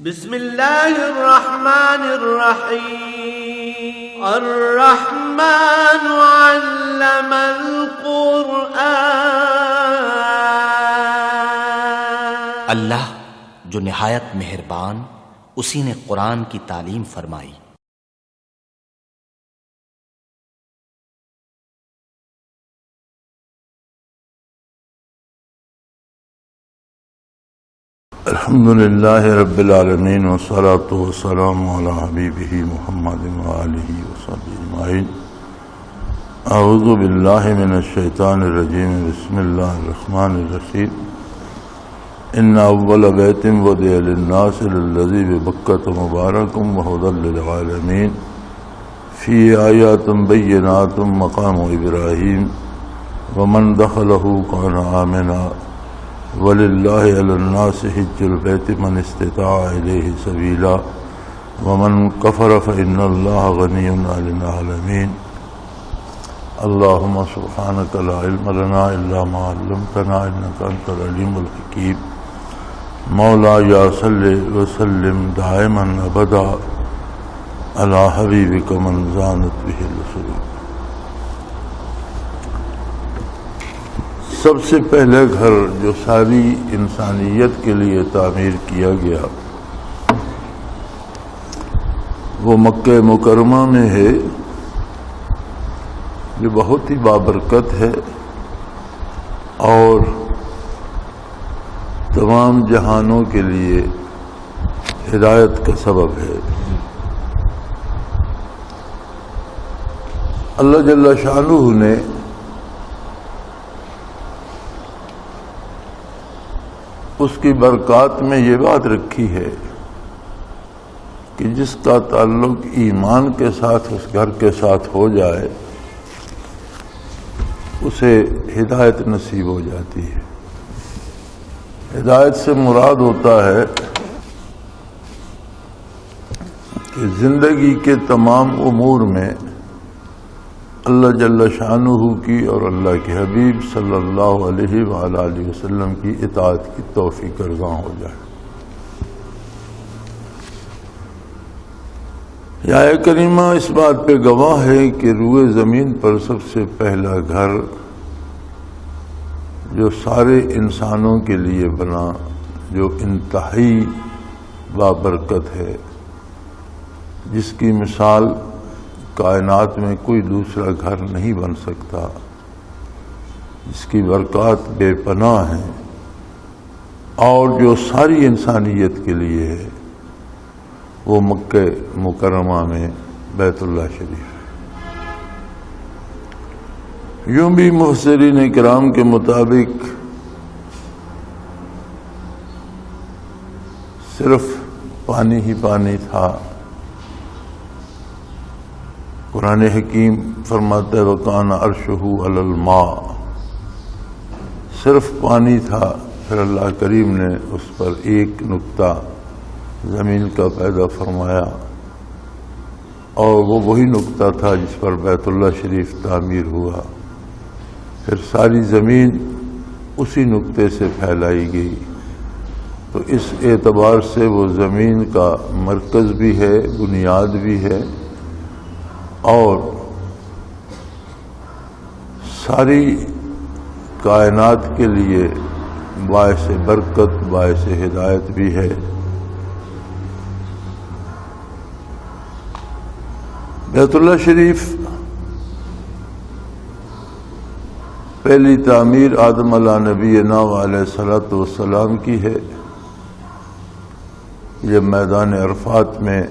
بسم اللہ الرحمن الرحیم الرحمن علم القرآن اللہ جو نہایت مہربان اسی نے قرآن کی تعلیم فرمائی۔ الحمد للہ رب العالمین والصلاة والسلام علی حبیبہ محمد وآلہ وصحبہ اجمعین۔ اعوذ باللہ من الشیطان الرجیم، بسم اللہ الرحمن الرحیم۔ ان اول بیت وضع للناس للذی ببکۃ مبارک وہدی للعالمین فی آیات بینات مقام ابراہیم ومن دخلہ کان آمنا وَلِلَّهِ عَلَى النَّاسِ حِجُّ الْبَيْتِ مَنِ اسْتَطَاعَ إِلَيْهِ سَبِيلًا وَمَنْ كَفَرَ فَإِنَّ اللَّهَ غَنِيٌّ عَنِ الْعَالَمِينَ۔ اللهم سبحانك لا علم لنا إلا ما علمتنا إنك أنت العليم الحكيم۔ مولاي صل وسلم دائما أبدا على حبيبك من زانت به الرسول۔ سب سے پہلے گھر جو ساری انسانیت کے لیے تعمیر کیا گیا وہ مکہ مکرمہ میں ہے، جو بہت ہی بابرکت ہے اور تمام جہانوں کے لیے ہدایت کا سبب ہے۔ اللہ جل شانہ نے اس کی برکات میں یہ بات رکھی ہے کہ جس کا تعلق ایمان کے ساتھ اس گھر کے ساتھ ہو جائے اسے ہدایت نصیب ہو جاتی ہے۔ ہدایت سے مراد ہوتا ہے کہ زندگی کے تمام امور میں اللہ جل شانہ کی اور اللہ کے حبیب صلی اللہ علیہ وآلہ وسلم کی اطاعت کی توفیق رضا ہو جائے۔ آیہ کریمہ اس بات پہ گواہ ہے کہ روئے زمین پر سب سے پہلا گھر جو سارے انسانوں کے لیے بنا، جو انتہائی بابرکت ہے، جس کی مثال کائنات میں کوئی دوسرا گھر نہیں بن سکتا، جس کی برکات بے پناہ ہیں اور جو ساری انسانیت کے لیے ہے، وہ مکہ مکرمہ میں بیت اللہ شریف ہے۔ یوں بھی محسرین کرام کے مطابق صرف پانی ہی پانی تھا۔ قرآن حکیم فرماتا ہے وَكَانَ عَرْشُهُ عَلَى الْمَاءِ، صرف پانی تھا، پھر اللہ کریم نے اس پر ایک نقطہ زمین کا پیدا فرمایا اور وہ وہی نقطہ تھا جس پر بیت اللہ شریف تعمیر ہوا۔ پھر ساری زمین اسی نقطے سے پھیلائی گئی، تو اس اعتبار سے وہ زمین کا مرکز بھی ہے، بنیاد بھی ہے اور ساری کائنات کے لیے باعث برکت، باعث ہدایت بھی ہے۔ بیت اللہ شریف پہلی تعمیر آدم علیہ نبینا علیہ الصلوۃ والسلام کی ہے۔ یہ میدان عرفات میں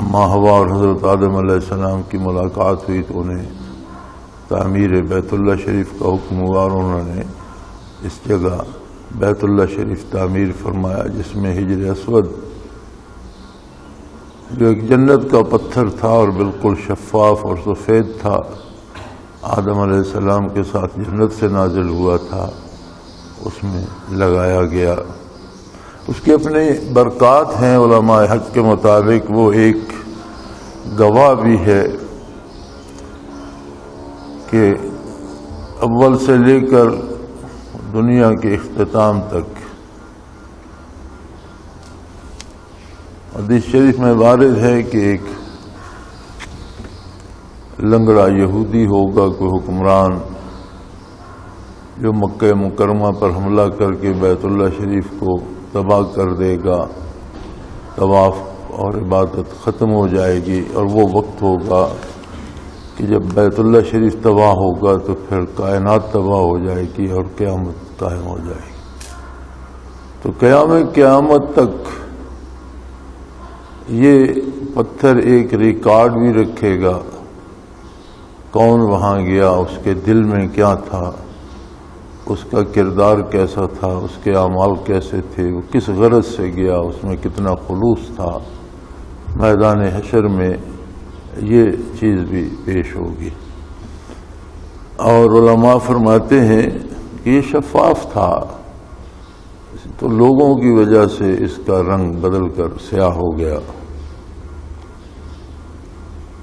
اما ہوا اور حضرت آدم علیہ السلام کی ملاقات ہوئی تو انہیں تعمیر بیت اللہ شریف کا حکم ہوا اور انہوں نے اس جگہ بیت اللہ شریف تعمیر فرمایا، جس میں حجر اسود جو ایک جنت کا پتھر تھا اور بالکل شفاف اور سفید تھا، آدم علیہ السلام کے ساتھ جنت سے نازل ہوا تھا، اس میں لگایا گیا۔ اس کی اپنی برکات ہیں، علماء حق کے مطابق وہ ایک گواہ بھی ہے کہ اول سے لے کر دنیا کے اختتام تک حدیث شریف میں وارد ہے کہ ایک لنگڑا یہودی ہوگا کوئی حکمران جو مکہ مکرمہ پر حملہ کر کے بیت اللہ شریف کو تباہ کر دے گا، طواف اور عبادت ختم ہو جائے گی، اور وہ وقت ہوگا کہ جب بیت اللہ شریف تباہ ہوگا تو پھر کائنات تباہ ہو جائے گی اور قیامت قائم ہو جائے گی۔ تو قیامت تک یہ پتھر ایک ریکارڈ بھی رکھے گا، کون وہاں گیا، اس کے دل میں کیا تھا، اس کا کردار کیسا تھا، اس کے اعمال کیسے تھے، وہ کس غرض سے گیا، اس میں کتنا خلوص تھا۔ میدان حشر میں یہ چیز بھی پیش ہوگی۔ اور علماء فرماتے ہیں کہ یہ شفاف تھا، تو لوگوں کی وجہ سے اس کا رنگ بدل کر سیاہ ہو گیا۔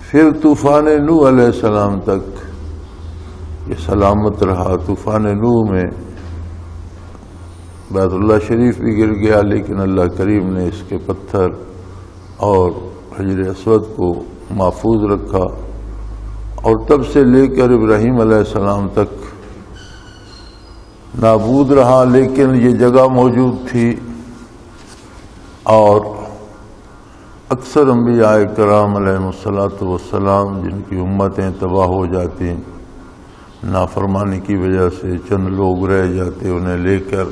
پھر طوفان نوح علیہ السلام تک یہ سلامت رہا۔ طوفان نوح میں بیت اللہ شریف بھی گر گیا، لیکن اللہ کریم نے اس کے پتھر اور حجر اسود کو محفوظ رکھا، اور تب سے لے کر ابراہیم علیہ السلام تک نابود رہا، لیکن یہ جگہ موجود تھی۔ اور اکثر انبیاء کرام علیہم الصلاۃ جن کی امتیں تباہ ہو جاتی نافرمانی کی وجہ سے، چند لوگ رہ جاتے، انہیں لے کر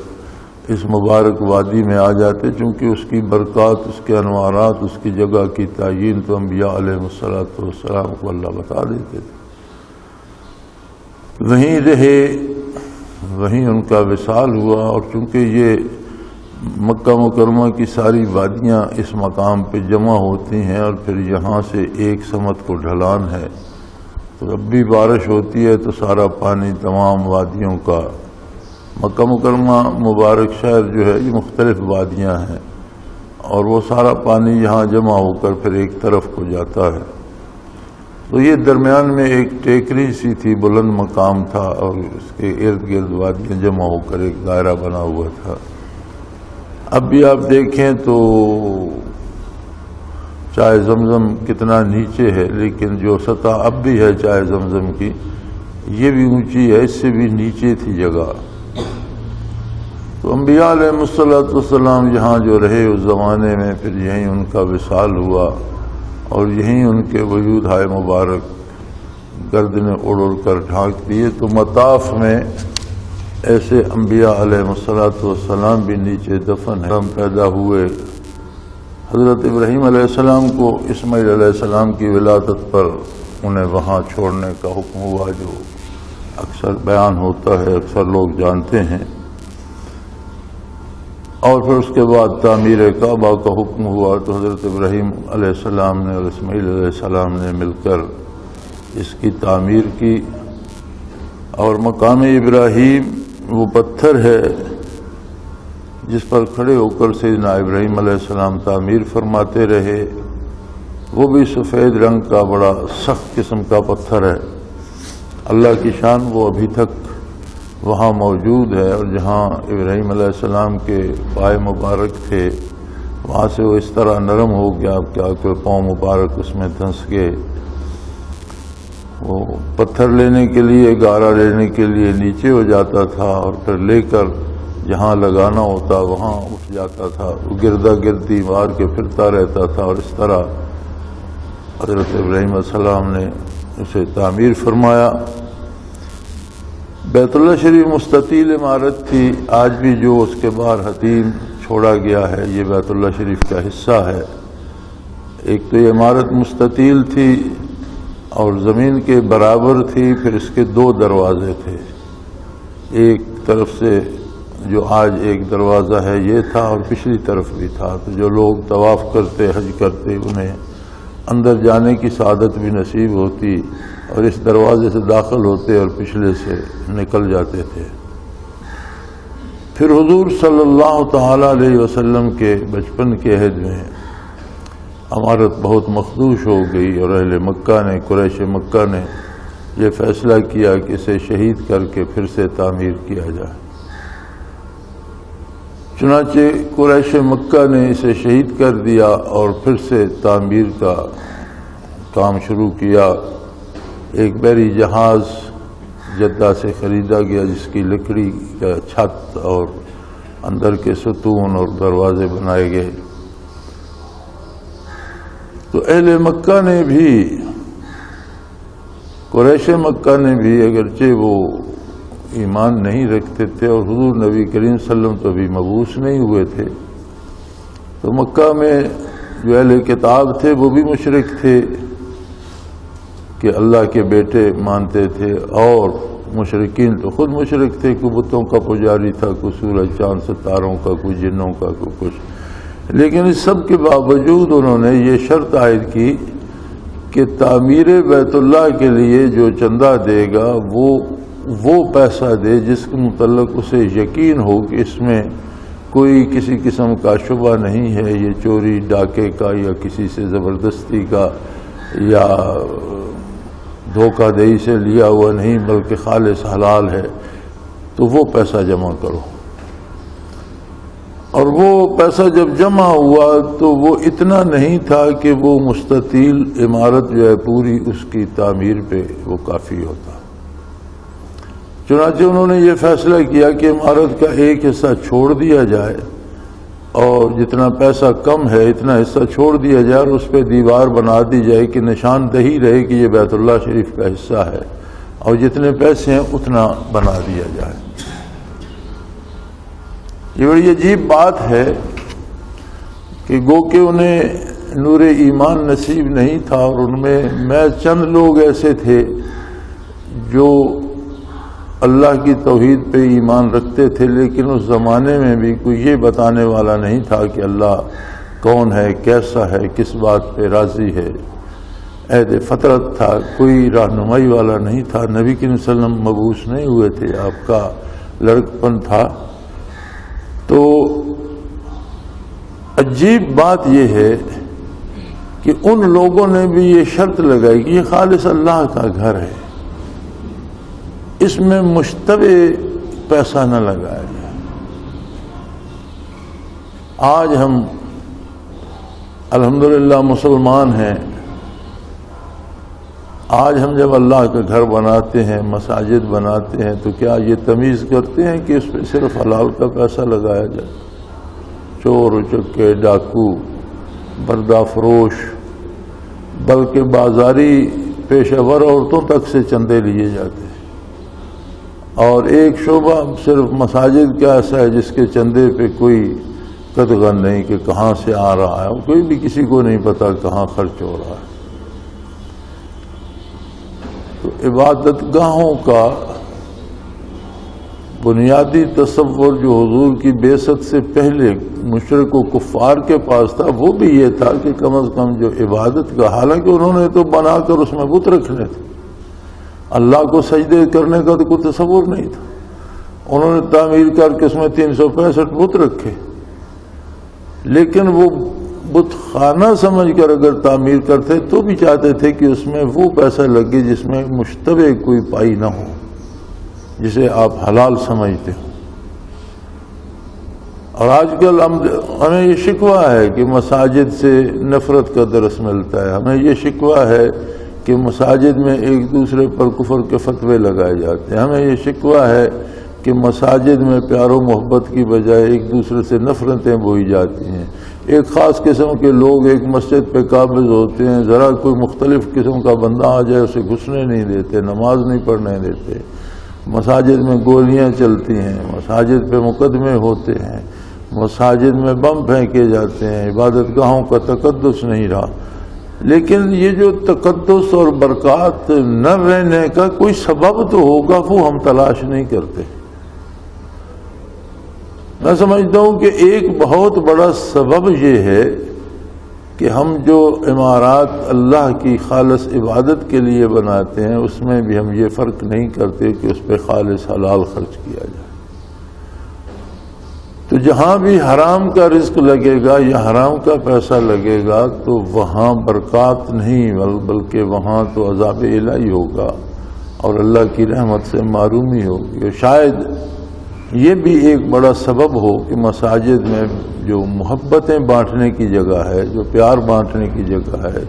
اس مبارک وادی میں آ جاتے، چونکہ اس کی برکات، اس کے انوارات، اس کی جگہ کی تعیین تو انبیاء علیہم الصلاۃ کو اللہ بتا دیتے تھے۔ وہیں رہے، وہیں ان کا وصال ہوا، اور چونکہ یہ مکہ مکرمہ کی ساری وادیاں اس مقام پہ جمع ہوتی ہیں، اور پھر یہاں سے ایک سمت کو ڈھلان ہے، تو جب بھی بارش ہوتی ہے تو سارا پانی تمام وادیوں کا، مکہ مکرمہ مبارک شہر جو ہے یہ مختلف وادیاں ہیں، اور وہ سارا پانی یہاں جمع ہو کر پھر ایک طرف کو جاتا ہے۔ تو یہ درمیان میں ایک ٹیکری سی تھی، بلند مقام تھا، اور اس کے ارد گرد وادیاں جمع ہو کر ایک دائرہ بنا ہوا تھا۔ اب بھی آپ دیکھیں تو چائے زمزم کتنا نیچے ہے، لیکن جو سطح اب بھی ہے چائے زمزم کی، یہ بھی اونچی ہے، اس سے بھی نیچے تھی جگہ۔ تو انبیاء علیہ السلام یہاں جو رہے اس زمانے میں، پھر یہیں ان کا وصال ہوا، اور یہیں ان کے وجود ہائے مبارک گردنیں اڑ اڑ کر ڈھانک دیے۔ تو مطاف میں ایسے انبیاء علیہ السلام بھی نیچے دفن ہیں۔ پیدا ہوئے حضرت ابراہیم علیہ السلام کو اسماعیل علیہ السلام کی ولادت پر انہیں وہاں چھوڑنے کا حکم ہوا، جو اکثر بیان ہوتا ہے، اکثر لوگ جانتے ہیں۔ اور پھر اس کے بعد تعمیر کعبہ کا حکم ہوا، تو حضرت ابراہیم علیہ السلام نے اور اسماعیل علیہ السلام نے مل کر اس کی تعمیر کی۔ اور مقام ابراہیم وہ پتھر ہے جس پر کھڑے ہو کر سیدنا ابراہیم علیہ السلام تعمیر فرماتے رہے، وہ بھی سفید رنگ کا بڑا سخت قسم کا پتھر ہے۔ اللہ کی شان، وہ ابھی تک وہاں موجود ہے، اور جہاں ابراہیم علیہ السلام کے پائے مبارک تھے وہاں سے وہ اس طرح نرم ہو گیا کہ پاؤں مبارک اس میں دھنس گئے۔ وہ پتھر لینے کے لیے، گارا لینے کے لیے نیچے ہو جاتا تھا، اور پھر لے کر جہاں لگانا ہوتا وہاں اٹھ جاتا تھا، وہ گردا گردی مار کے پھرتا رہتا تھا، اور اس طرح حضرت ابراہیم علیہ السلام نے اسے تعمیر فرمایا۔ بیت اللہ شریف مستطیل عمارت تھی، آج بھی جو اس کے باہر حتیم چھوڑا گیا ہے یہ بیت اللہ شریف کا حصہ ہے۔ ایک تو یہ عمارت مستطیل تھی اور زمین کے برابر تھی، پھر اس کے دو دروازے تھے، ایک طرف سے جو آج ایک دروازہ ہے یہ تھا، اور پچھلی طرف بھی تھا، تو جو لوگ طواف کرتے، حج کرتے، انہیں اندر جانے کی سعادت بھی نصیب ہوتی، اور اس دروازے سے داخل ہوتے اور پچھلے سے نکل جاتے تھے۔ پھر حضور صلی اللہ تعالی علیہ وسلم کے بچپن کے عہد میں عمارت بہت مخدوش ہو گئی، اور اہل مکہ نے، قریش مکہ نے یہ فیصلہ کیا کہ اسے شہید کر کے پھر سے تعمیر کیا جائے۔ چنانچہ قریش مکہ نے اسے شہید کر دیا اور پھر سے تعمیر کا کام شروع کیا۔ ایک بحری جہاز جدہ سے خریدا گیا جس کی لکڑی کا چھت اور اندر کے ستون اور دروازے بنائے گئے۔ تو اہل مکہ نے بھی، قریش مکہ نے بھی، اگرچہ وہ ایمان نہیں رکھتے تھے اور حضور نبی کریم صلی اللہ علیہ وسلم تو ابھی مبعوث نہیں ہوئے تھے، تو مکہ میں جو اہل کتاب تھے وہ بھی مشرک تھے کہ اللہ کے بیٹے مانتے تھے، اور مشرکین تو خود مشرک تھے، کوئی بتوں کا پجاری تھا، کوئی سورج چاند ستاروں کا، کوئی جنوں کا، کوئی کچھ۔ لیکن اس سب کے باوجود انہوں نے یہ شرط عائد کی کہ تعمیر بیت اللہ کے لیے جو چندہ دے گا وہ پیسہ دے جس کے متعلق اسے یقین ہو کہ اس میں کوئی کسی قسم کا شبہ نہیں ہے، یہ چوری ڈاکے کا یا کسی سے زبردستی کا یا دھوکہ دہی سے لیا ہوا نہیں بلکہ خالص حلال ہے، تو وہ پیسہ جمع کرو۔ اور وہ پیسہ جب جمع ہوا تو وہ اتنا نہیں تھا کہ وہ مستطیل عمارت جو ہے پوری اس کی تعمیر پہ وہ کافی ہوتا۔ چنانچہ انہوں نے یہ فیصلہ کیا کہ عمارت کا ایک حصہ چھوڑ دیا جائے اور جتنا پیسہ کم ہے اتنا حصہ چھوڑ دیا جائے اور اس پہ دیوار بنا دی جائے کہ نشاندہی رہے کہ یہ بیت اللہ شریف کا حصہ ہے، اور جتنے پیسے ہیں اتنا بنا دیا جائے۔ یہ بڑی عجیب بات ہے کہ گو کہ انہیں نور ایمان نصیب نہیں تھا، اور ان میں چند لوگ ایسے تھے جو اللہ کی توحید پہ ایمان رکھتے تھے، لیکن اس زمانے میں بھی کوئی یہ بتانے والا نہیں تھا کہ اللہ کون ہے، کیسا ہے، کس بات پہ راضی ہے۔ عہد فطرت تھا، کوئی رہنمائی والا نہیں تھا، نبی کریم صلی اللہ علیہ وسلم مبعوث نہیں ہوئے تھے، آپ کا لڑکپن تھا۔ تو عجیب بات یہ ہے کہ ان لوگوں نے بھی یہ شرط لگائی کہ یہ خالص اللہ کا گھر ہے، اس میں مشتبہ پیسہ نہ لگایا جائے۔ آج ہم الحمدللہ مسلمان ہیں، آج ہم جب اللہ کا گھر بناتے ہیں، مساجد بناتے ہیں، تو کیا یہ تمیز کرتے ہیں کہ اس پہ صرف حلال کا پیسہ لگایا جائے؟ چور اچکے، ڈاکو، بردہ فروش، بلکہ بازاری پیشہ ور عورتوں تک سے چندے لیے جاتے ہیں، اور ایک شعبہ صرف مساجد کا ایسا ہے جس کے چندے پہ کوئی قدغن نہیں کہ کہاں سے آ رہا ہے، کوئی بھی کسی کو نہیں پتا کہاں خرچ ہو رہا ہے۔ تو عبادت گاہوں کا بنیادی تصور جو حضور کی بعثت سے پہلے مشرک و کفار کے پاس تھا وہ بھی یہ تھا کہ کم از کم جو عبادت کا، حالانکہ انہوں نے تو بنا کر اس میں بت رکھنے تھے، اللہ کو سجدے کرنے کا تو کوئی تصور نہیں تھا، انہوں نے تعمیر کر کے اس میں 365 بت رکھے، لیکن وہ بت خانہ سمجھ کر اگر تعمیر کرتے تو بھی چاہتے تھے کہ اس میں وہ پیسہ لگے جس میں مشتبہ کوئی پائی نہ ہو، جسے آپ حلال سمجھتے ہو۔ اور آج کل ہمیں یہ شکوہ ہے کہ مساجد سے نفرت کا درس ملتا ہے، ہمیں یہ شکوہ ہے کہ مساجد میں ایک دوسرے پر کفر کے فتوے لگائے جاتے ہیں، ہمیں یہ شکوہ ہے کہ مساجد میں پیار و محبت کی بجائے ایک دوسرے سے نفرتیں بوئی جاتی ہیں، ایک خاص قسم کے لوگ ایک مسجد پہ قابض ہوتے ہیں، ذرا کوئی مختلف قسم کا بندہ آ جائے اسے گھسنے نہیں دیتے، نماز نہیں پڑھنے دیتے، مساجد میں گولیاں چلتی ہیں، مساجد پہ مقدمے ہوتے ہیں، مساجد میں بم پھینکے جاتے ہیں، عبادت گاہوں کا تقدس نہیں رہا۔ لیکن یہ جو تقدس اور برکات نہ رہنے کا کوئی سبب تو ہوگا، وہ ہم تلاش نہیں کرتے۔ میں سمجھتا ہوں کہ ایک بہت بڑا سبب یہ ہے کہ ہم جو عمارات اللہ کی خالص عبادت کے لیے بناتے ہیں اس میں بھی ہم یہ فرق نہیں کرتے کہ اس پہ خالص حلال خرچ کیا جائے۔ تو جہاں بھی حرام کا رزق لگے گا یا حرام کا پیسہ لگے گا تو وہاں برکات نہیں بلکہ وہاں تو عذاب الہی ہوگا اور اللہ کی رحمت سے محرومی ہوگی۔ یہ بھی ایک بڑا سبب ہو کہ مساجد میں جو محبتیں بانٹنے کی جگہ ہے، جو پیار بانٹنے کی جگہ ہے،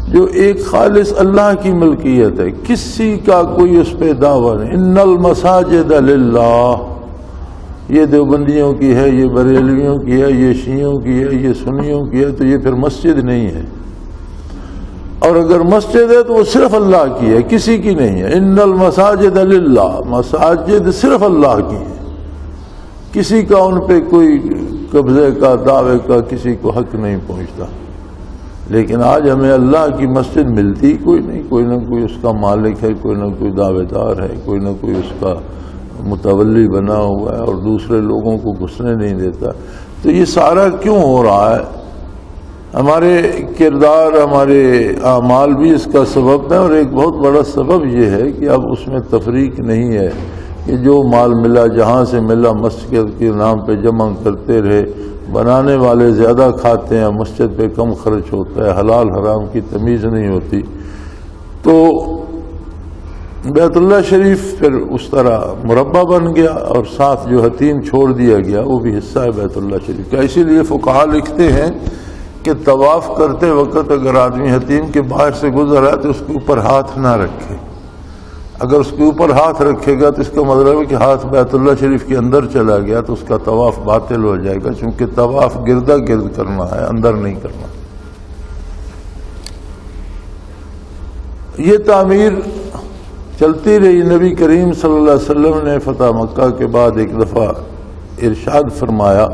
جو ایک خالص اللہ کی ملکیت ہے، کسی کا کوئی اس پہ دعویٰ نہیں. ان المساجد للہ، یہ دیوبندیوں کی ہے، یہ بریلویوں کی ہے، یہ شیعوں کی ہے، یہ سنیوں کی ہے، تو یہ پھر مسجد نہیں ہے. اور اگر مسجد ہے تو وہ صرف اللہ کی ہے، کسی کی نہیں ہے. ان المساجد للہ، مساجد صرف اللہ کی ہے، کسی کا ان پہ کوئی قبضے کا، دعوے کا کسی کو حق نہیں پہنچتا. لیکن آج ہمیں اللہ کی مسجد ملتی کوئی نہیں، کوئی نہ کوئی اس کا مالک ہے، کوئی نہ کوئی دعوے دار ہے، کوئی نہ کوئی اس کا متولی بنا ہوا ہے اور دوسرے لوگوں کو گھسنے نہیں دیتا. تو یہ سارا کیوں ہو رہا ہے؟ ہمارے کردار، ہمارے اعمال بھی اس کا سبب ہے. اور ایک بہت بڑا سبب یہ ہے کہ اب اس میں تفریق نہیں ہے کہ جو مال ملا جہاں سے ملا مسجد کے نام پہ جمع کرتے رہے. بنانے والے زیادہ کھاتے ہیں، مسجد پہ کم خرچ ہوتا ہے، حلال حرام کی تمیز نہیں ہوتی. تو بیت اللہ شریف پھر اس طرح مربع بن گیا، اور ساتھ جو حتیم چھوڑ دیا گیا وہ بھی حصہ ہے بیت اللہ شریف کا. اسی لیے فقہا لکھتے ہیں کہ طواف کرتے وقت اگر آدمی حتیم کے باہر سے گزر رہا ہے تو اس کے اوپر ہاتھ نہ رکھے. اگر اس کے اوپر ہاتھ رکھے گا تو اس کا مطلب ہے کہ ہاتھ بیت اللہ شریف کے اندر چلا گیا تو اس کا طواف باطل ہو جائے گا، چونکہ طواف گردا گرد کرنا ہے، اندر نہیں کرنا. یہ تعمیر چلتی رہی. نبی کریم صلی اللہ علیہ وسلم نے فتح مکہ کے بعد ایک دفعہ ارشاد فرمایا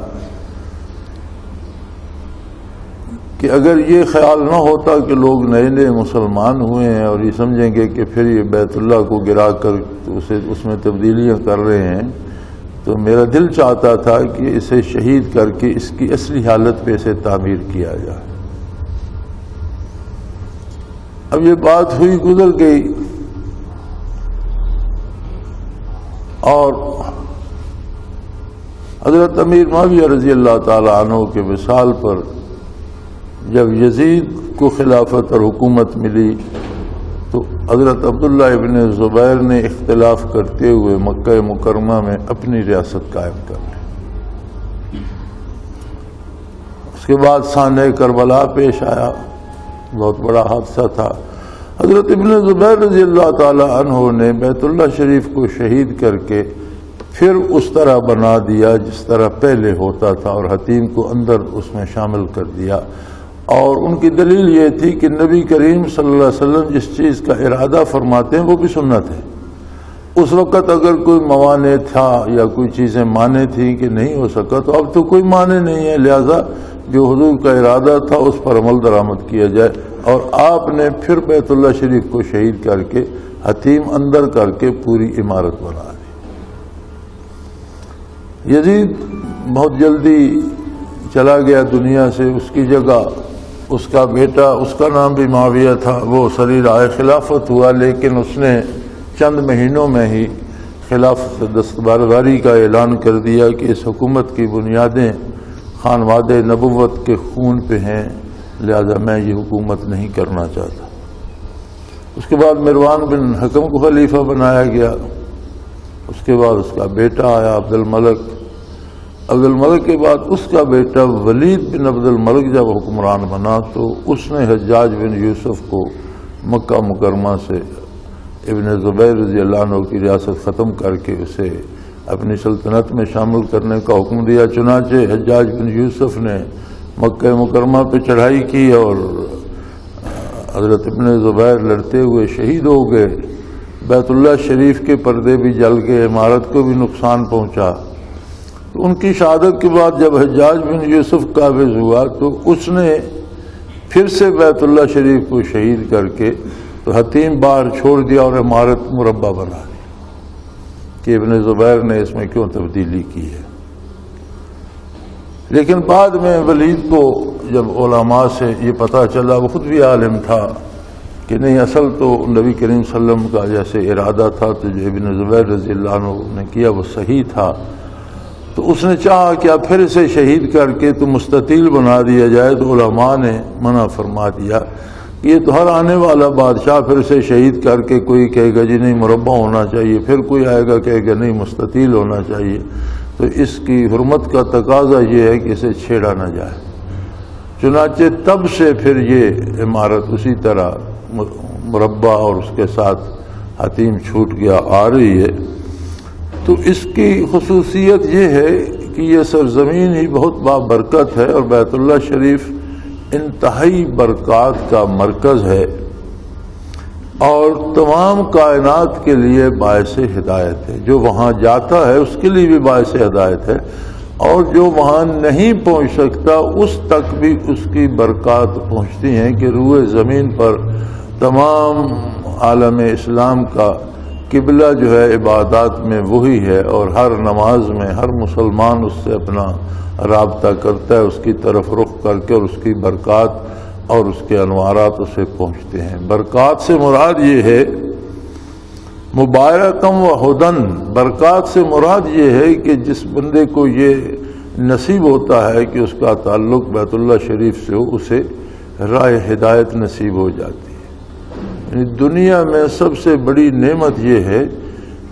کہ اگر یہ خیال نہ ہوتا کہ لوگ نئے نئے مسلمان ہوئے ہیں اور یہ سمجھیں گے کہ پھر یہ بیت اللہ کو گرا کر اس میں تبدیلیاں کر رہے ہیں، تو میرا دل چاہتا تھا کہ اسے شہید کر کے اس کی اصلی حالت پہ اسے تعمیر کیا جائے. اب یہ بات ہوئی، گزر گئی، اور حضرت امیر معاویہ رضی اللہ تعالی عنہ کے وصال پر جب یزید کو خلافت اور حکومت ملی تو حضرت عبداللہ ابن زبیر نے اختلاف کرتے ہوئے مکہ مکرمہ میں اپنی ریاست قائم کر لی. اس کے بعد سانحہ کربلا پیش آیا، بہت بڑا حادثہ تھا. حضرت ابن زبیر رضی اللہ تعالی عنہ نے بیت اللہ شریف کو شہید کر کے پھر اس طرح بنا دیا جس طرح پہلے ہوتا تھا، اور حتیم کو اندر اس میں شامل کر دیا. اور ان کی دلیل یہ تھی کہ نبی کریم صلی اللہ علیہ وسلم جس چیز کا ارادہ فرماتے ہیں وہ بھی سنت ہے. اس وقت اگر کوئی موانع تھا یا کوئی چیزیں مانے تھیں کہ نہیں ہو سکا، تو اب تو کوئی مانے نہیں ہے، لہذا جو حضور کا ارادہ تھا اس پر عمل درآمد کیا جائے. اور آپ نے پھر بیت اللہ شریف کو شہید کر کے حتیم اندر کر کے پوری عمارت بنا دی. یزید بہت جلدی چلا گیا دنیا سے. اس کی جگہ اس کا بیٹا، اس کا نام بھی معاویہ تھا، وہ سریرائے خلافت ہوا، لیکن اس نے چند مہینوں میں ہی خلافت دستبرداری کا اعلان کر دیا کہ اس حکومت کی بنیادیں خانواد نبوت کے خون پہ ہیں، لہذا میں یہ حکومت نہیں کرنا چاہتا. اس کے بعد مروان بن حکم کو خلیفہ بنایا گیا. اس کے بعد اس کا بیٹا آیا عبد الملک. عبد الملک کے بعد اس کا بیٹا ولید بن عبد الملک جب حکمران بنا تو اس نے حجاج بن یوسف کو مکہ مکرمہ سے ابن زبیر رضی اللہ عنہ کی ریاست ختم کر کے اسے اپنی سلطنت میں شامل کرنے کا حکم دیا. چنانچہ حجاج بن یوسف نے مکہ مکرمہ پہ چڑھائی کی اور حضرت ابن زبیر لڑتے ہوئے شہید ہو گئے. بیت اللہ شریف کے پردے بھی جل گئے، عمارت کو بھی نقصان پہنچا. ان کی شہادت کے بعد جب حجاج بن یوسف قابض ہوا تو اس نے پھر سے بیت اللہ شریف کو شہید کر کے تو حتیم باہر چھوڑ دیا اور عمارت مربع بنا دی کہ ابن زبیر نے اس میں کیوں تبدیلی کی ہے. لیکن بعد میں ولید کو جب علماء سے یہ پتہ چلا، وہ خود بھی عالم تھا کہ نہیں اصل تو نبی کریم صلی اللہ علیہ وسلم کا جیسے ارادہ تھا تو جو ابن زبیر رضی اللہ عنہ نے کیا وہ صحیح تھا، تو اس نے چاہا کہ اب پھر اسے شہید کر کے تو مستطیل بنا دیا جائے. تو علماء نے منع فرما دیا کہ یہ تو ہر آنے والا بادشاہ پھر اسے شہید کر کے کوئی کہے گا جی نہیں مربع ہونا چاہیے، پھر کوئی آئے گا کہے گا نہیں مستطیل ہونا چاہیے. تو اس کی حرمت کا تقاضا یہ ہے کہ اسے چھیڑا نہ جائے۔ چنانچہ تب سے پھر یہ عمارت اسی طرح مربع اور اس کے ساتھ حتیم چھوٹ گیا آ رہی ہے۔ تو اس کی خصوصیت یہ ہے کہ یہ سرزمین ہی بہت بابرکت ہے اور بیت اللہ شریف انتہائی برکات کا مرکز ہے اور تمام کائنات کے لیے باعث ہدایت ہے۔ جو وہاں جاتا ہے اس کے لیے بھی باعث ہدایت ہے، اور جو وہاں نہیں پہنچ سکتا اس تک بھی اس کی برکات پہنچتی ہیں کہ روئے زمین پر تمام عالم اسلام کا قبلہ جو ہے عبادات میں وہی ہے، اور ہر نماز میں ہر مسلمان اس سے اپنا رابطہ کرتا ہے، اس کی طرف رخ کر کے، اور اس کی برکات اور اس کے انوارات اسے پہنچتے ہیں۔ برکات سے مراد یہ ہے مبارکم و ہدن، برکات سے مراد یہ ہے کہ جس بندے کو یہ نصیب ہوتا ہے کہ اس کا تعلق بیت اللہ شریف سے ہو، اسے راہ ہدایت نصیب ہو جاتی ہے۔ یعنی دنیا میں سب سے بڑی نعمت یہ ہے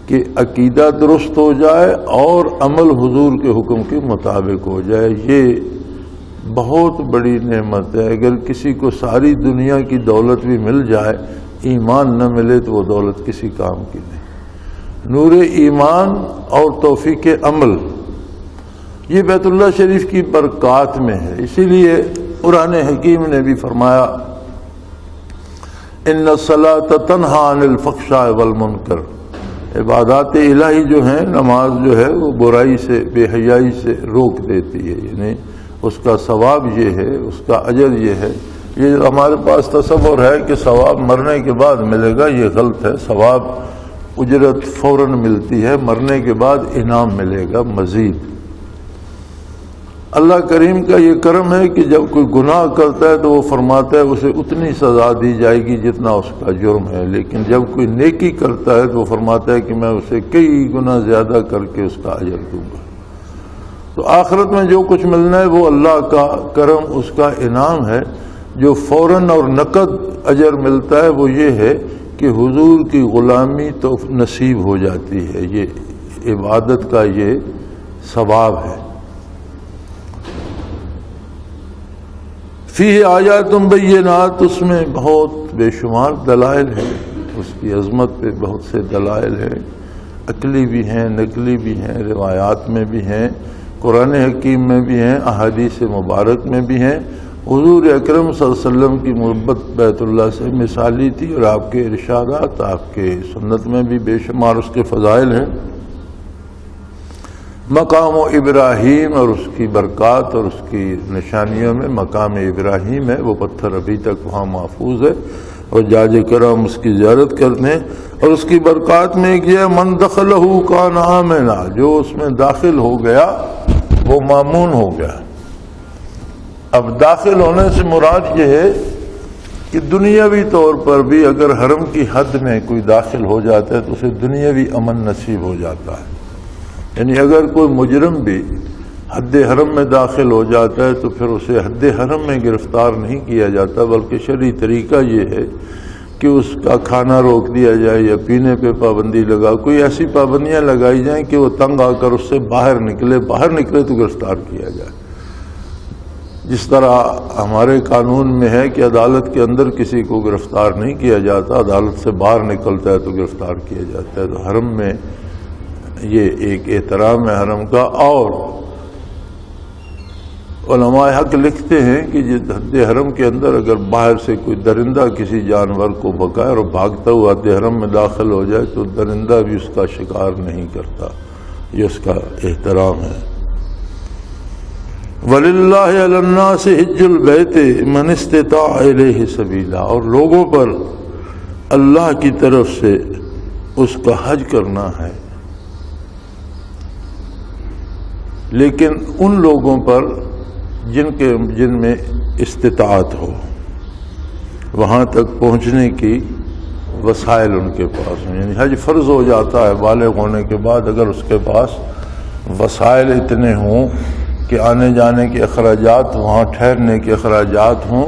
کہ عقیدہ درست ہو جائے اور عمل حضور کے حکم کے مطابق ہو جائے، یہ بہت بڑی نعمت ہے۔ اگر کسی کو ساری دنیا کی دولت بھی مل جائے، ایمان نہ ملے تو وہ دولت کسی کام کی نہیں۔ نور ایمان اور توفیق عمل یہ بیت اللہ شریف کی برکات میں ہے۔ اسی لیے قرآن حکیم نے بھی فرمایا ان الصلاۃ تنہی عن الفحشاء والمنکر، عبادات الہی جو ہیں، نماز جو ہے وہ برائی سے، بے حیائی سے روک دیتی ہے، یعنی اس کا ثواب یہ ہے، اس کا اجر یہ ہے۔ یہ ہمارے پاس تصور ہے کہ ثواب مرنے کے بعد ملے گا، یہ غلط ہے۔ ثواب اجرت فوراً ملتی ہے، مرنے کے بعد انعام ملے گا مزید۔ اللہ کریم کا یہ کرم ہے کہ جب کوئی گناہ کرتا ہے تو وہ فرماتا ہے اسے اتنی سزا دی جائے گی جتنا اس کا جرم ہے، لیکن جب کوئی نیکی کرتا ہے تو وہ فرماتا ہے کہ میں اسے کئی گنا زیادہ کر کے اس کا اجر دوں گا۔ تو آخرت میں جو کچھ ملنا ہے وہ اللہ کا کرم، اس کا انعام ہے۔ جو فوراً اور نقد اجر ملتا ہے وہ یہ ہے کہ حضور کی غلامی تو نصیب ہو جاتی ہے، یہ عبادت کا یہ ثواب ہے۔ فیہ آیات بینات، اس میں بہت بے شمار دلائل ہیں، اس کی عظمت پہ بہت سے دلائل ہیں، عقلی بھی ہیں، نقلی بھی ہیں، روایات میں بھی ہیں، قرآن حکیم میں بھی ہیں، احادیث مبارک میں بھی ہیں۔ حضور اکرم صلی اللہ علیہ وسلم کی محبت بیت اللہ سے مثالی تھی، اور آپ کے ارشادات، آپ کے سنت میں بھی بے شمار اس کے فضائل ہیں۔ مقام ابراہیم اور اس کی برکات اور اس کی نشانیوں میں مقام ابراہیم ہے، وہ پتھر ابھی تک وہاں محفوظ ہے، اور جاج کرام اس کی زیارت کرتے ہیں۔ اور اس کی برکات میں ایک یہ من دخلہ کان آمنا، جو اس میں داخل ہو گیا وہ مامون ہو گیا۔ اب داخل ہونے سے مراد یہ ہے کہ دنیاوی طور پر بھی اگر حرم کی حد میں کوئی داخل ہو جاتا ہے تو اسے دنیاوی امن نصیب ہو جاتا ہے۔ یعنی اگر کوئی مجرم بھی حد حرم میں داخل ہو جاتا ہے تو پھر اسے حد حرم میں گرفتار نہیں کیا جاتا، بلکہ شرعی طریقہ یہ ہے کہ اس کا کھانا روک دیا جائے یا پینے پہ پابندی لگا، کوئی ایسی پابندیاں لگائی جائیں کہ وہ تنگ آ کر اس سے باہر نکلے تو گرفتار کیا جائے۔ جس طرح ہمارے قانون میں ہے کہ عدالت کے اندر کسی کو گرفتار نہیں کیا جاتا، عدالت سے باہر نکلتا ہے تو گرفتار کیا جاتا ہے، تو حرم میں یہ ایک احترام ہے حرم کا۔ اور علماء حق لکھتے ہیں کہ جس حد حرم کے اندر اگر باہر سے کوئی درندہ کسی جانور کو بکائے اور بھاگتا ہوا حد حرم میں داخل ہو جائے تو درندہ بھی اس کا شکار نہیں کرتا، یہ اس کا احترام ہے۔ وَلِلَّهِ عَلَى النَّاسِ حِجُّ الْبَيْتِ مَنِ اسْتَطَاعَ إِلَيْهِ سَبِيلًا، اور لوگوں پر اللہ کی طرف سے اس کا حج کرنا ہے، لیکن ان لوگوں پر جن میں استطاعت ہو، وہاں تک پہنچنے کی وسائل ان کے پاس ہیں۔ یعنی حج فرض ہو جاتا ہے بالغ ہونے کے بعد اگر اس کے پاس وسائل اتنے ہوں کہ آنے جانے کے اخراجات، وہاں ٹھہرنے کے اخراجات ہوں،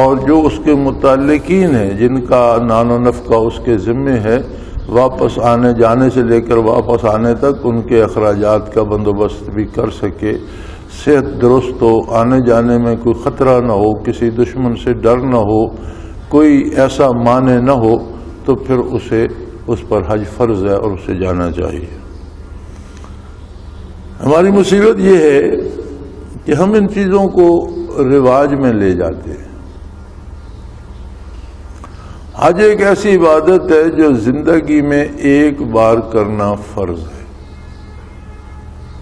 اور جو اس کے متعلقین ہیں جن کا نان و نفقہ اس کے ذمے ہے واپس آنے جانے سے لے کر واپس آنے تک ان کے اخراجات کا بندوبست بھی کر سکے، صحت درست ہو، آنے جانے میں کوئی خطرہ نہ ہو، کسی دشمن سے ڈر نہ ہو، کوئی ایسا مانع نہ ہو، تو پھر اس پر حج فرض ہے اور اسے جانا چاہیے۔ ہماری مصیبت یہ ہے کہ ہم ان چیزوں کو رواج میں لے جاتے ہیں۔ حج ایک ایسی عبادت ہے جو زندگی میں ایک بار کرنا فرض ہے،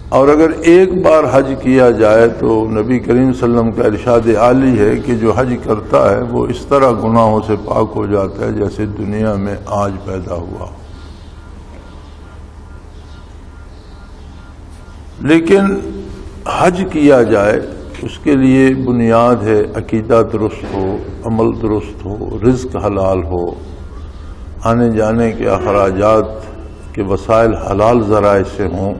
اور اگر ایک بار حج کیا جائے تو نبی کریم صلی اللہ علیہ وسلم کا ارشاد عالی ہے کہ جو حج کرتا ہے وہ اس طرح گناہوں سے پاک ہو جاتا ہے جیسے دنیا میں آج پیدا ہوا۔ لیکن حج کیا جائے اس کے لیے بنیاد ہے عقیدہ درست ہو، عمل درست ہو، رزق حلال ہو، آنے جانے کے اخراجات کے وسائل حلال ذرائع سے ہوں۔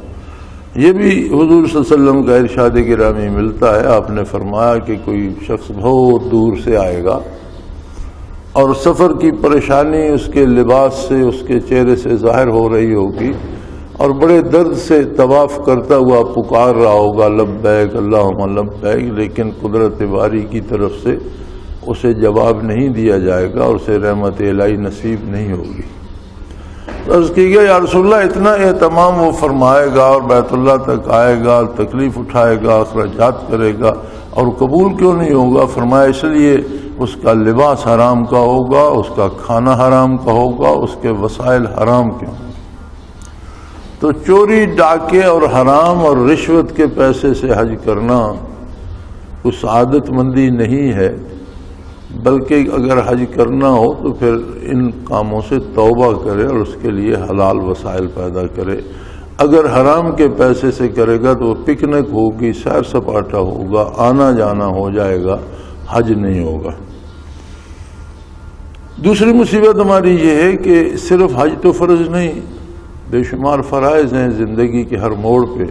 یہ بھی حضور صلی اللہ علیہ وسلم کا ارشاد گرامی ملتا ہے۔ آپ نے فرمایا کہ کوئی شخص بہت دور سے آئے گا اور سفر کی پریشانی اس کے لباس سے، اس کے چہرے سے ظاہر ہو رہی ہوگی، اور بڑے درد سے طواف کرتا ہوا پکار رہا ہوگا لبیک اللہم لبیک، لیکن قدرت باری کی طرف سے اسے جواب نہیں دیا جائے گا اور اسے رحمت الہی نصیب نہیں ہوگی۔ عرض کی گئی یا رسول اللہ اتنا اہتمام وہ فرمائے گا اور بیت اللہ تک آئے گا، تکلیف اٹھائے گا، اخراجات کرے گا، اور قبول کیوں نہیں ہوگا؟ فرمایا اس لیے اس کا لباس حرام کا ہوگا، اس کا کھانا حرام کا ہوگا، اس کے وسائل حرام کے ہوں گے۔ تو چوری، ڈاکے اور حرام اور رشوت کے پیسے سے حج کرنا کوئی سعادت مندی نہیں ہے، بلکہ اگر حج کرنا ہو تو پھر ان کاموں سے توبہ کرے اور اس کے لیے حلال وسائل پیدا کرے۔ اگر حرام کے پیسے سے کرے گا تو وہ پکنک ہوگی، سیر سپاٹا ہوگا، آنا جانا ہو جائے گا، حج نہیں ہوگا۔ دوسری مصیبت ہماری یہ ہے کہ صرف حج تو فرض نہیں، بے شمار فرائض ہیں زندگی کے ہر موڑ پہ،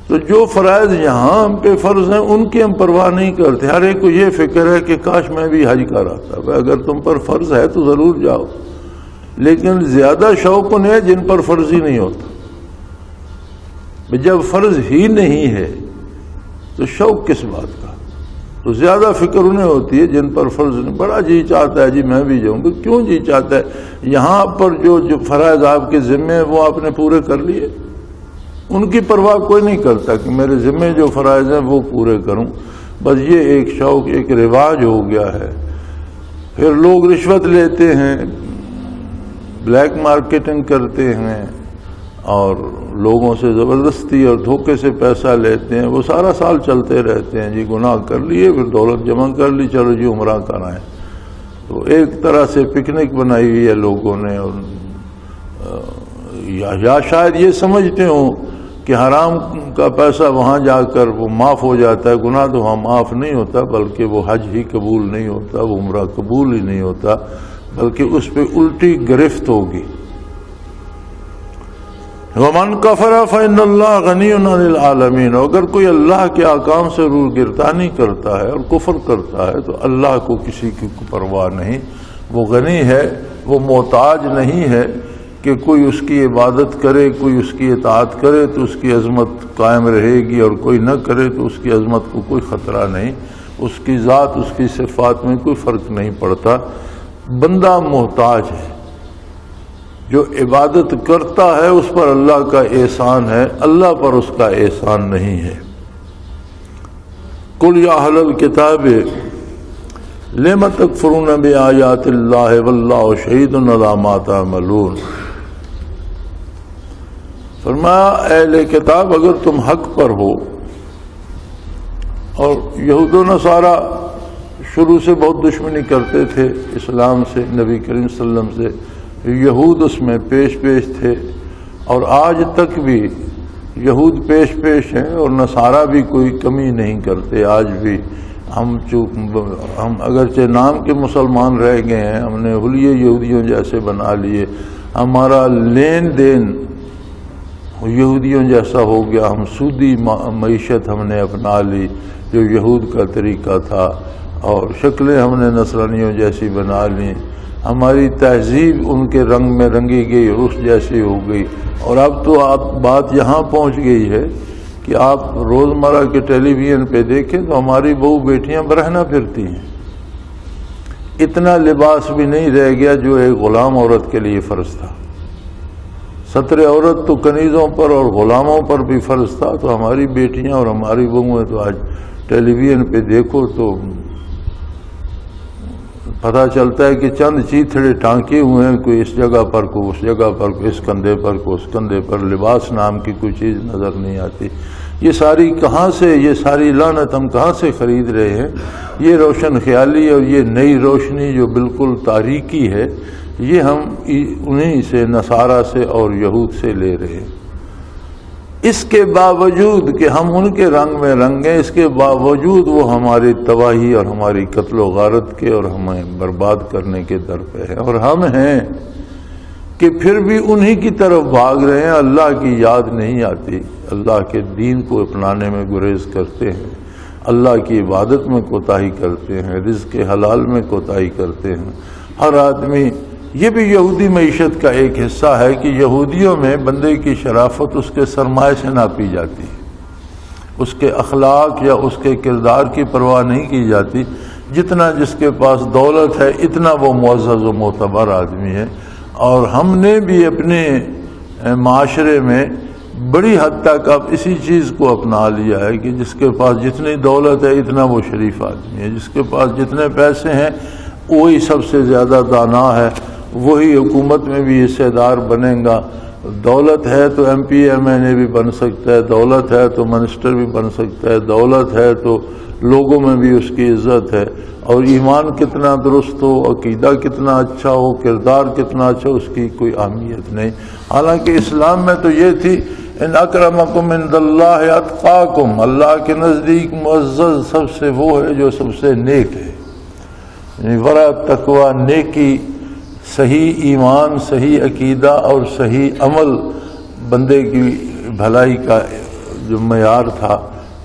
تو جو فرائض یہاں ہم پہ فرض ہیں ان کی ہم پرواہ نہیں کرتے۔ ہر ایک کو یہ فکر ہے کہ کاش میں بھی حج کر آتا۔ اگر تم پر فرض ہے تو ضرور جاؤ، لیکن زیادہ شوق انہیں ہے جن پر فرض ہی نہیں ہوتا۔ جب فرض ہی نہیں ہے تو شوق کس بات کا؟ تو زیادہ فکر انہیں ہوتی ہے جن پر فرض نہیں۔ بڑا جی چاہتا ہے جی میں بھی جاؤں گا۔ کیوں جی چاہتا ہے؟ یہاں پر جو فرائض آپ کے ذمے ہیں وہ آپ نے پورے کر لیے، ان کی پرواہ کوئی نہیں کرتا کہ میرے ذمے جو فرائض ہیں وہ پورے کروں۔ بس یہ ایک شوق، ایک رواج ہو گیا ہے۔ پھر لوگ رشوت لیتے ہیں، بلیک مارکیٹنگ کرتے ہیں، اور لوگوں سے زبردستی اور دھوکے سے پیسہ لیتے ہیں۔ وہ سارا سال چلتے رہتے ہیں، جی گناہ کر لیے، پھر دولت جمع کر لی، چلو جی عمرہ کرائیں۔ تو ایک طرح سے پکنک بنائی ہوئی ہے لوگوں نے، اور یا شاید یہ سمجھتے ہوں کہ حرام کا پیسہ وہاں جا کر وہ معاف ہو جاتا ہے۔ گناہ تو وہاں معاف نہیں ہوتا، بلکہ وہ حج ہی قبول نہیں ہوتا، وہ عمرہ قبول ہی نہیں ہوتا، بلکہ اس پہ الٹی گرفت ہوگی۔ وَمَنْ كَفَرَ فَإِنَّ اللَّهَ غَنِيٌّ عَنِ الْعَالَمِينَ۔ اگر کوئی اللہ کے احکام سے روگردانی کرتا ہے اور کفر کرتا ہے تو اللہ کو کسی کی پرواہ نہیں، وہ غنی ہے، وہ محتاج نہیں ہے کہ کوئی اس کی عبادت کرے، کوئی اس کی اطاعت کرے تو اس کی عظمت قائم رہے گی، اور کوئی نہ کرے تو اس کی عظمت کو کوئی خطرہ نہیں۔ اس کی ذات، اس کی صفات میں کوئی فرق نہیں پڑتا۔ بندہ محتاج ہے، جو عبادت کرتا ہے اس پر اللہ کا احسان ہے، اللہ پر اس کا احسان نہیں ہے۔ قُلْ يَا أَهْلَ الْكِتَابِ لِمَ تَكْفُرُونَ بِآيَاتِ اللَّهِ وَاللَّهُ شَهِيدٌ عَلَىٰ مَا تَعْمَلُونَ۔ فرمایا اہل کتاب اگر تم حق پر ہو، اور یہود و نصارہ شروع سے بہت دشمنی کرتے تھے اسلام سے، نبی کریم صلی اللہ علیہ وسلم سے، یہود اس میں پیش تھے، اور آج تک بھی یہود پیش ہیں، اور نصارہ بھی کوئی کمی نہیں کرتے۔ آج بھی ہم اگرچہ نام کے مسلمان رہ گئے ہیں، ہم نے حلیے یہودیوں جیسے بنا لیے، ہمارا لین دین یہودیوں جیسا ہو گیا، ہم سودی معیشت ہم نے اپنا لی جو یہود کا طریقہ تھا، اور شکلیں ہم نے نصرانیوں جیسی بنا لیں، ہماری تہذیب ان کے رنگ میں رنگی گئی اور اس جیسی ہو گئی. اور اب تو بات یہاں پہنچ گئی ہے کہ آپ روزمرہ کے ٹیلی ویژن پہ دیکھیں تو ہماری بہو بیٹیاں برہنہ پھرتی ہیں. اتنا لباس بھی نہیں رہ گیا جو ایک غلام عورت کے لیے فرض تھا. ستر عورت تو کنیزوں پر اور غلاموں پر بھی فرض تھا، تو ہماری بیٹیاں اور ہماری بہویں تو آج ٹیلی ویژن پہ دیکھو تو پتہ چلتا ہے کہ چند چیتھڑے ٹانکے ہوئے ہیں، کوئی اس جگہ پر کوئی اس جگہ پر، کوئی اس کندھے پر کوئی اس کندھے پر. لباس نام کی کوئی چیز نظر نہیں آتی. یہ ساری کہاں سے، یہ ساری لعنت ہم کہاں سے خرید رہے ہیں؟ یہ روشن خیالی اور یہ نئی روشنی جو بالکل تاریکی ہے، یہ ہم انہیں سے، نصارہ سے اور یہود سے لے رہے ہیں. اس کے باوجود کہ ہم ان کے رنگ میں رنگیں، اس کے باوجود وہ ہماری تباہی اور ہماری قتل و غارت کے اور ہمیں برباد کرنے کے در پہ ہے. اور ہم ہیں کہ پھر بھی انہی کی طرف بھاگ رہے ہیں. اللہ کی یاد نہیں آتی، اللہ کے دین کو اپنانے میں گریز کرتے ہیں، اللہ کی عبادت میں کوتاہی کرتے ہیں، رزق حلال میں کوتاہی کرتے ہیں. ہر آدمی، یہ بھی یہودی معیشت کا ایک حصہ ہے کہ یہودیوں میں بندے کی شرافت اس کے سرمایہ سے ناپی جاتی ہے، اس کے اخلاق یا اس کے کردار کی پرواہ نہیں کی جاتی. جتنا جس کے پاس دولت ہے اتنا وہ معزز و معتبر آدمی ہے. اور ہم نے بھی اپنے معاشرے میں بڑی حد تک اب اسی چیز کو اپنا لیا ہے کہ جس کے پاس جتنی دولت ہے اتنا وہ شریف آدمی ہے، جس کے پاس جتنے پیسے ہیں وہی سب سے زیادہ دانا ہے، وہی حکومت میں بھی حصے دار بنے گا. دولت ہے تو ایم پی ایم این اے بھی بن سکتا ہے، دولت ہے تو منسٹر بھی بن سکتا ہے، دولت ہے تو لوگوں میں بھی اس کی عزت ہے. اور ایمان کتنا درست ہو، عقیدہ کتنا اچھا ہو، کردار کتنا اچھا، اس کی کوئی اہمیت نہیں. حالانکہ اسلام میں تو یہ تھی ان اکرمکم عند اللہ اتقاکم، اللہ کے نزدیک معزز سب سے وہ ہے جو سب سے نیک ہے. یعنی ورع، تقوی، نیکی، صحیح ایمان، صحیح عقیدہ اور صحیح عمل بندے کی بھلائی کا جو معیار تھا.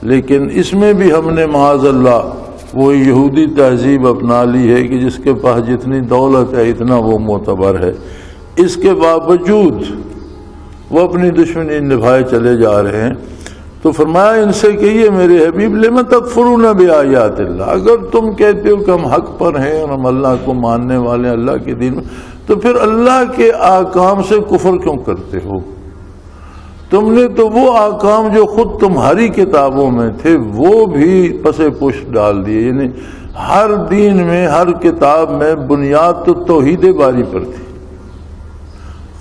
لیکن اس میں بھی ہم نے معاذ اللہ وہ یہودی تہذیب اپنا لی ہے کہ جس کے پاس جتنی دولت ہے اتنا وہ معتبر ہے. اس کے باوجود وہ اپنی دشمنی نبھائے چلے جا رہے ہیں. تو فرمایا ان سے کہیے میرے حبیب لم تکفرون بآیات اللہ، اگر تم کہتے ہو کہ ہم حق پر ہیں اور ہم اللہ کو ماننے والے ہیں، اللہ کے دین میں، تو پھر اللہ کے احکام سے کفر کیوں کرتے ہو؟ تم نے تو وہ احکام جو خود تمہاری کتابوں میں تھے وہ بھی پسے پشت ڈال دیے. یعنی ہر دین میں، ہر کتاب میں بنیاد تو توحید باری پر تھی،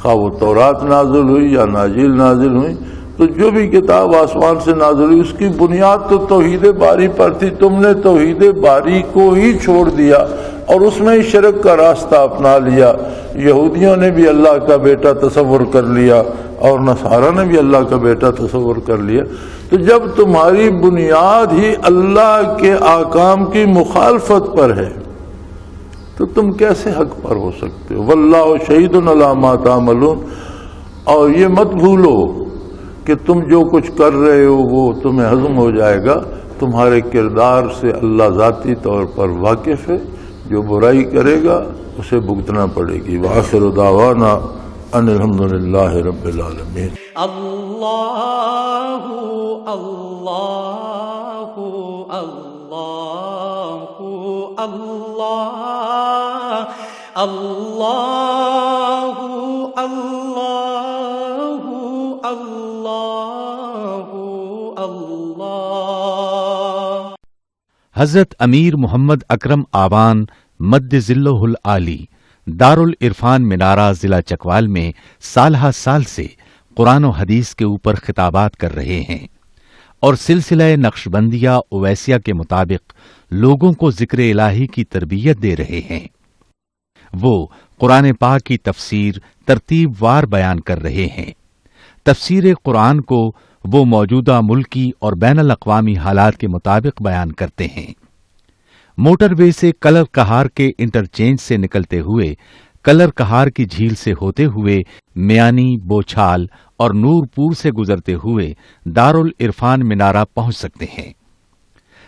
خواہ وہ تورات نازل ہوئی یا اناجیل نازل ہوئی، تو جو بھی کتاب آسمان سے نازل ہوئی اس کی بنیاد تو توحید باری پر تھی. تم نے توحید باری کو ہی چھوڑ دیا اور اس میں ہی شرک کا راستہ اپنا لیا. یہودیوں نے بھی اللہ کا بیٹا تصور کر لیا اور نصارہ نے بھی اللہ کا بیٹا تصور کر لیا. تو جب تمہاری بنیاد ہی اللہ کے احکام کی مخالفت پر ہے تو تم کیسے حق پر ہو سکتے ہو؟ واللہ شہید علی ما تعملون. اور یہ مت بھولو کہ تم جو کچھ کر رہے ہو وہ تمہیں ہضم ہو جائے گا. تمہارے کردار سے اللہ ذاتی طور پر واقف ہے، جو برائی کرے گا اسے بھگتنا پڑے گی. وآخر دعوانا ان الحمدللہ رب العالمین. اللہ اللہ اللہ اللہ اللہ اللہ اللہ. حضرت امیر محمد اکرم آوان مد ذلہ العالی دارالعرفان منارہ ضلع چکوال میں سالہ سال سے قرآن و حدیث کے اوپر خطابات کر رہے ہیں اور سلسلہ نقشبندیہ اویسیہ کے مطابق لوگوں کو ذکر الہی کی تربیت دے رہے ہیں. وہ قرآن پاک کی تفسیر ترتیب وار بیان کر رہے ہیں. تفسیر قرآن کو وہ موجودہ ملکی اور بین الاقوامی حالات کے مطابق بیان کرتے ہیں. موٹر وے سے کلر کہار کے انٹرچینج سے نکلتے ہوئے کلر کہار کی جھیل سے ہوتے ہوئے میانی، بوچھال اور نور پور سے گزرتے ہوئے دارالعرفان منارہ پہنچ سکتے ہیں.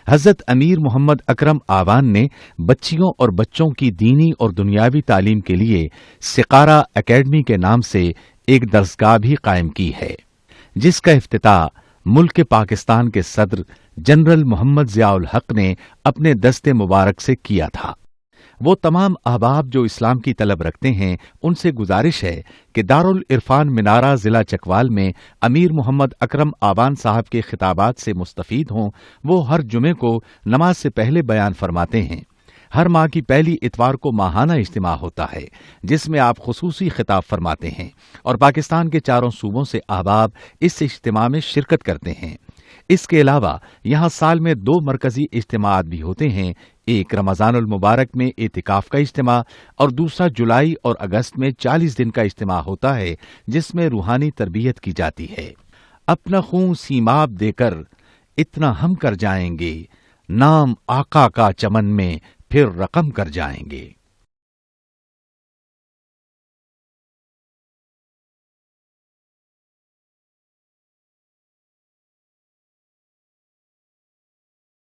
حضرت امیر محمد اکرم آوان نے بچیوں اور بچوں کی دینی اور دنیاوی تعلیم کے لیے سقارہ اکیڈمی کے نام سے ایک درسگاہ بھی قائم کی ہے، جس کا افتتاح ملک پاکستان کے صدر جنرل محمد ضیاء الحق نے اپنے دست مبارک سے کیا تھا۔ وہ تمام احباب جو اسلام کی طلب رکھتے ہیں ان سے گزارش ہے کہ دارالعرفان منارہ ضلع چکوال میں امیر محمد اکرم آوان صاحب کے خطابات سے مستفید ہوں۔ وہ ہر جمعے کو نماز سے پہلے بیان فرماتے ہیں۔ ہر ماہ کی پہلی اتوار کو ماہانہ اجتماع ہوتا ہے جس میں آپ خصوصی خطاب فرماتے ہیں اور پاکستان کے چاروں صوبوں سے احباب اس اجتماع میں شرکت کرتے ہیں۔ اس کے علاوہ یہاں سال میں 2 مرکزی اجتماعات بھی ہوتے ہیں، ایک رمضان المبارک میں اعتکاف کا اجتماع اور دوسرا جولائی اور اگست میں 40 دن کا اجتماع ہوتا ہے جس میں روحانی تربیت کی جاتی ہے۔ اپنا خون سیماب دے کر اتنا ہم کر جائیں گے، نام آقا کا چمن میں پھر رقم کر جائیں گے۔